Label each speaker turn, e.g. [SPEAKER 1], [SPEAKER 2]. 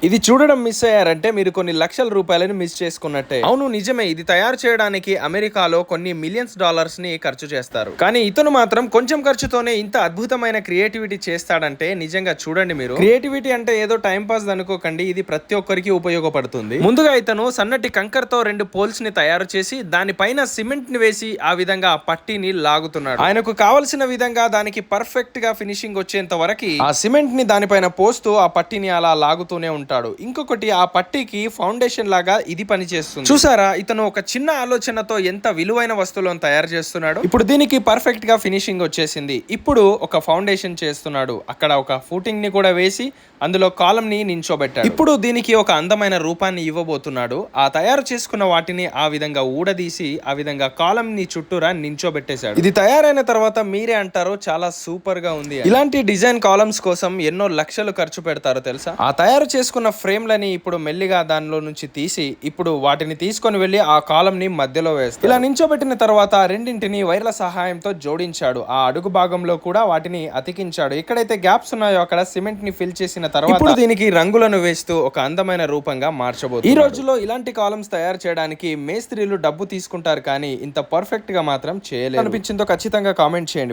[SPEAKER 1] ఇది చూడడం మిస్ అయ్యారంటే మీరు కొన్ని లక్షల రూపాయలను మిస్ చేసుకున్నట్టే. అవును నిజమే, ఇది తయారు చేయడానికి అమెరికాలో కొన్ని మిలియన్స్ డాలర్స్ ని ఖర్చు చేస్తారు. కానీ ఇతను మాత్రం కొంచెం ఖర్చుతోనే ఇంత అద్భుతమైన క్రియేటివిటీ చేస్తాడంటే నిజంగా చూడండి మీరు. క్రియేటివిటీ అంటే ఏదో టైం పాస్ అనుకోకండి, ఇది ప్రతి ఒక్కరికి ఉపయోగపడుతుంది. ముందుగా ఇతను సన్నటి కంకర్ తో 2 పోల్స్ ని తయారు చేసి దానిపైన సిమెంట్ ని వేసి ఆ విధంగా ఆ పట్టీని లాగుతున్నాడు. ఆయనకు కావలసిన విధంగా దానికి పర్ఫెక్ట్ గా ఫినిషింగ్ వచ్చేంత వరకు ఆ సిమెంట్ ని దానిపైన పోస్తూ ఆ పట్టీని అలా లాగుతూనే ఉంటాడు. ఇంకొకటి, ఆ పట్టీకి ఫౌండేషన్ లాగా ఇది పనిచేస్తుంది. చూసారా ఇతను ఒక చిన్న ఆలోచనతో ఎంత విలువైన వస్తువులను తయారు చేస్తున్నాడు. ఇప్పుడు దీనికి పర్ఫెక్ట్ గా ఫినిషింగ్ వచ్చేసింది. ఇప్పుడు ఒక ఫౌండేషన్ చేస్తున్నాడు. అక్కడ ఒక ఫూటింగ్ ని కూడా వేసి అందులో కాలం ని నించోబెట్టాడు. ఇప్పుడు దీనికి ఒక అందమైన రూపాన్ని ఇవ్వబోతున్నాడు. ఆ తయారు చేసుకున్న వాటిని ఆ విధంగా ఊడదీసి ఆ విధంగా కాలం ని చుట్టూరా నించోబెట్టేశాడు. ఇది తయారైన తర్వాత మీరే అంటారు చాలా సూపర్ గా ఉంది. ఇలాంటి డిజైన్ కాలమ్స్ కోసం ఎన్నో లక్షలు ఖర్చు పెడతారు తెలుసా. ఆ తయారు చేసుకున్న ఫ్రేమ్లని ఇప్పుడు మెల్లిగా దానిలో నుంచి తీసి ఇప్పుడు వాటిని తీసుకొని వెళ్లి ఆ కాలం ని మధ్యలో వేస్తారు. ఇలా నించోబెట్టిన తర్వాత రెండింటిని వైర్ల సహాయంతో జోడించాడు. ఆ అడుగు భాగంలో కూడా వాటిని అతికించాడు. ఎక్కడైతే గ్యాప్స్ ఉన్నాయో అక్కడ సిమెంట్ ని ఫిల్ చేసిన తర్వాత ఇప్పుడు దీనికి రంగులను వేస్తూ ఒక అందమైన రూపంగా మార్చబోతుంది. ఈ రోజుల్లో ఇలాంటి కాలమ్స్ తయారు చేయడానికి మేస్త్రీలు డబ్బు తీసుకుంటారు, కానీ ఇంత పర్ఫెక్ట్ గా మాత్రం చేయలేదు. అనిపించిందో ఖచ్చితంగా కామెంట్ చేయండి.